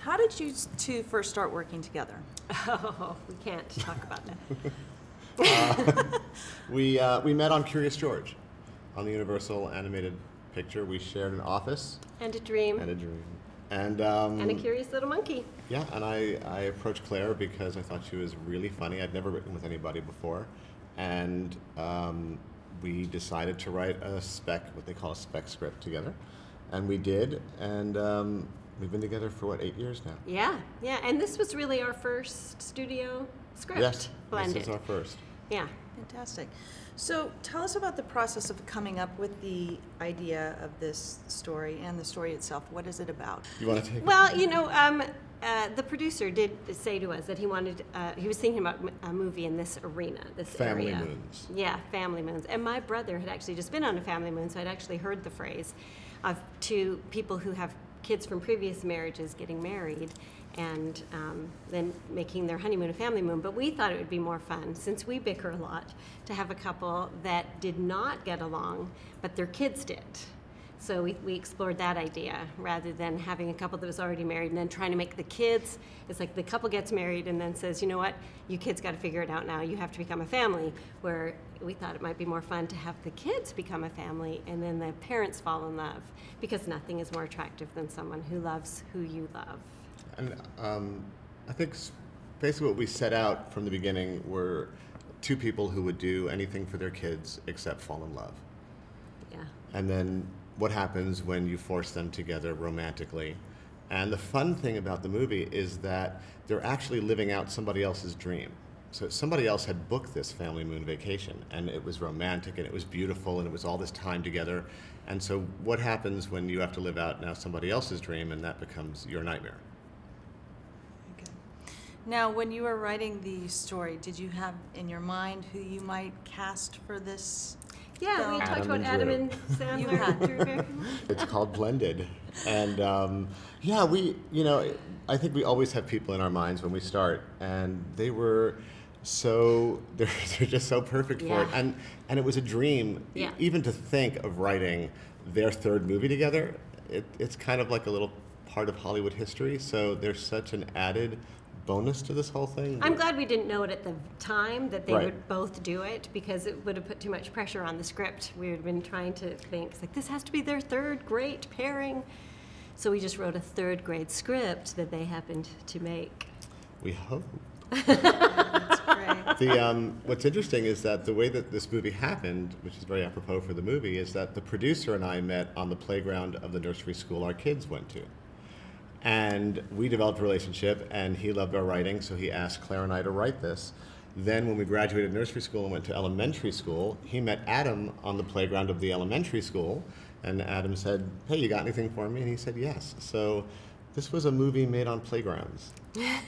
How did you two first start working together? Oh, we can't talk about that. We met on Curious George, on the Universal animated picture. We shared an office. And a dream. And a dream. And a curious little monkey. Yeah, and I approached Claire because I thought she was really funny. I'd never written with anybody before. And we decided to write a what they call a spec script together. And we did, and we've been together for, what, 8 years now? Yeah, yeah, and this was really our first studio script. Yes, blended. This is our first. Yeah. Fantastic. So tell us about the process of coming up with the idea of this story and the story itself. What is it about? You want to take it? Well, you know, the producer did say to us that he wanted, he was thinking about a movie in this arena, this Family area. Moons. Yeah, Family Moons. And my brother had actually just been on a Family Moon, so I'd actually heard the phrase of two people who have kids from previous marriages getting married and then making their honeymoon a family moon. But we thought it would be more fun, since we bicker a lot, to have a couple that did not get along, but their kids did. So we explored that idea, rather than having a couple that was already married and then trying to make the kids, it's like the couple gets married and then says, you know what, you kids got to figure it out now, you have to become a family, where we thought it might be more fun to have the kids become a family and then the parents fall in love, because nothing is more attractive than someone who loves who you love. And I think basically what we set out from the beginning were two people who would do anything for their kids except fall in love. Yeah. And then what happens when you force them together romantically. And the fun thing about the movie is that they're actually living out somebody else's dream. So somebody else had booked this family moon vacation, and it was romantic, and it was beautiful, and it was all this time together. And so what happens when you have to live out now somebody else's dream, and that becomes your nightmare? Okay. Now, when you were writing the story, did you have in your mind who you might cast for this? Yeah, we talked about Adam and Sandler. It's called Blended. And yeah, I think we always have people in our minds when we start, and they were they're just so perfect for it. And it was a dream, even to think of writing their third movie together. It's kind of like a little part of Hollywood history, so there's such an added bonus to this whole thing. I'm glad we didn't know it at the time that they would both do it, because it would have put too much pressure on the script. We had been trying to think, like, this has to be their third great pairing. So we just wrote a third grade script that they happened to make. We hope. That's great. What's interesting is that the way that this movie happened, which is very apropos for the movie, is that the producer and I met on the playground of the nursery school our kids went to. And we developed a relationship, and he loved our writing, so he asked Claire and I to write this. Then when we graduated nursery school and went to elementary school, he met Adam on the playground of the elementary school, and Adam said, hey, you got anything for me? And he said yes. So this was a movie made on playgrounds.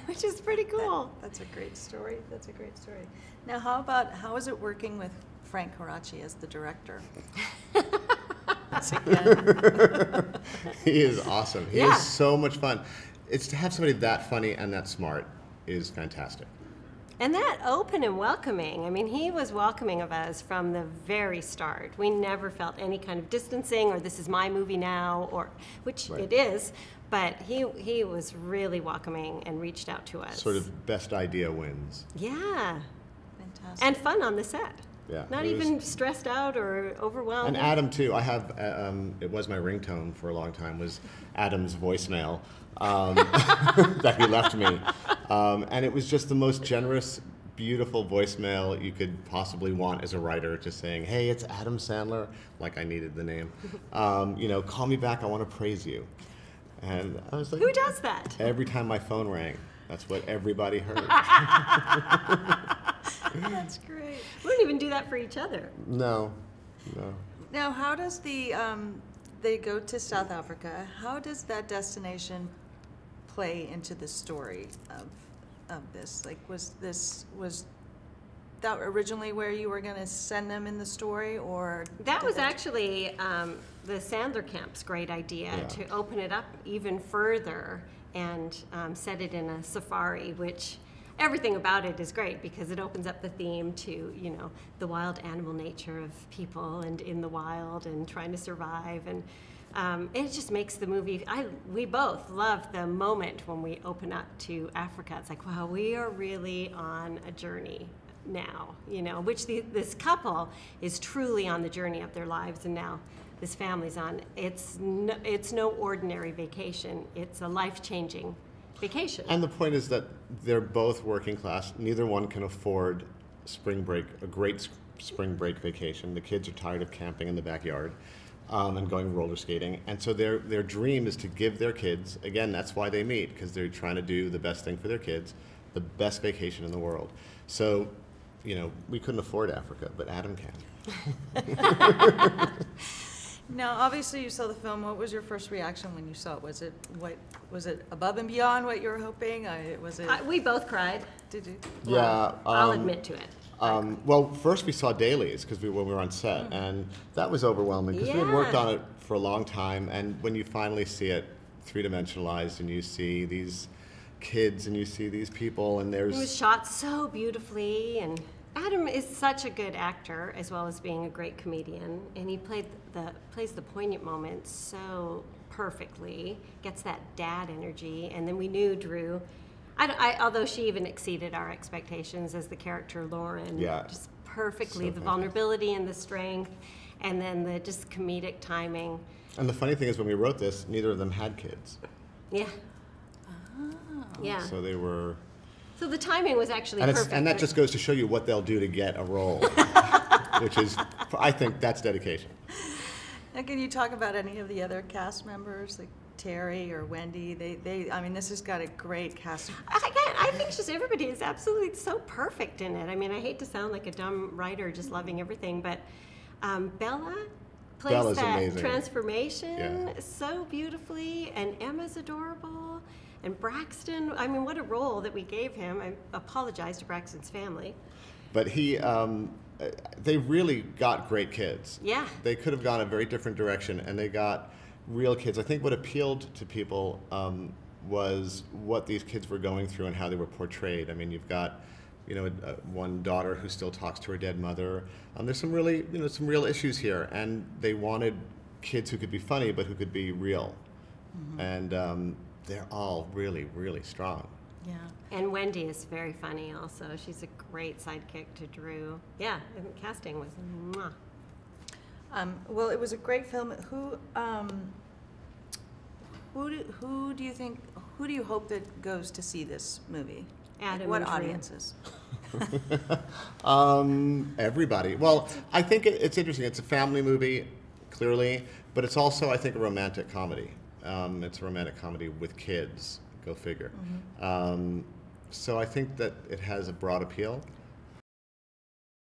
Which is pretty cool. That's a great story. That's a great story. Now, how is it working with Frank Coraci as the director? He is awesome. He is so much fun. It's to have somebody that funny and that smart is fantastic. And that open and welcoming. I mean, he was welcoming of us from the very start. We never felt any kind of distancing or this is my movie now, or which it is, but he was really welcoming and reached out to us. Sort of best idea wins. Yeah. Fantastic. And fun on the set. Yeah, not even stressed out or overwhelmed. And Adam too. I have it was my ringtone for a long time, was Adam's voicemail that he left me, and it was just the most generous, beautiful voicemail you could possibly want as a writer, just saying, "Hey, it's Adam Sandler," like I needed the name. Call me back. I want to praise you. And I was like, who does that? Every time my phone rang, that's what everybody heard. That's great. We don't even do that for each other. No. Now, how does they go to South Africa? How does that destination play into the story of this? Like, was that originally where you were going to send them in the story, or? That was actually the Sandler camp's great idea, to open it up even further and set it in a safari, which everything about it is great because it opens up the theme to, the wild animal nature of people and in the wild and trying to survive. And It just makes the movie. We both love the moment when we open up to Africa. It's like, wow, we are really on a journey now, you know, which this couple is truly on the journey of their lives, and now this family's on. It's no ordinary vacation. It's a life-changing vacation. And the point is that they're both working class. Neither one can afford spring break, a great spring break vacation. The kids are tired of camping in the backyard and going roller skating. And so their dream is to give their kids, again, that's why they meet, because they're trying to do the best thing for their kids, the best vacation in the world. So, you know, we couldn't afford Africa, but Adam can. Now, obviously, you saw the film. What was your first reaction when you saw it? Was it above and beyond what you were hoping? We both cried. Did you? Yeah. I'll admit to it. Well, first we saw dailies when we were on set, and that was overwhelming because we had worked on it for a long time. And when you finally see it three-dimensionalized, and you see these kids, and you see these people, and there's it was shot so beautifully, and Adam is such a good actor as well as being a great comedian, and he plays the poignant moments so perfectly. Gets that dad energy, and then we knew Drew. Although she even exceeded our expectations as the character Lauren, just perfectly, the vulnerability and the strength, and then the just comedic timing. And the funny thing is, when we wrote this, neither of them had kids. Yeah. Oh. Yeah. So they were. So the timing was actually perfect. And that just goes to show you what they'll do to get a role, which is, I think, that's dedication. Now, can you talk about any of the other cast members, like Terry or Wendy? I mean, this has got a great cast. I think just everybody is absolutely so perfect in it. I mean, I hate to sound like a dumb writer just loving everything, but Bella plays Bella's that amazing. Transformation so beautifully, and Emma's adorable, and Braxton, I mean, what a role that we gave him. I apologize to Braxton's family. But they really got great kids. Yeah. They could have gone a very different direction, and they got real kids. I think what appealed to people was what these kids were going through and how they were portrayed. I mean, you've got, you know, one daughter who still talks to her dead mother. There's some really, you know, some real issues here, and they wanted kids who could be funny but who could be real. Mm-hmm. And they're all really, really strong. Yeah. And Wendy is very funny also. She's a great sidekick to Drew. Yeah, and casting was mwah. Well, it was a great film. Who do you hope that goes to see this movie? Adam. What and Drew. audiences? Everybody. Well, I think it's interesting. It's a family movie, clearly, but it's also, I think, a romantic comedy. It's a romantic comedy with kids. Go figure. Mm-hmm. So I think that it has a broad appeal.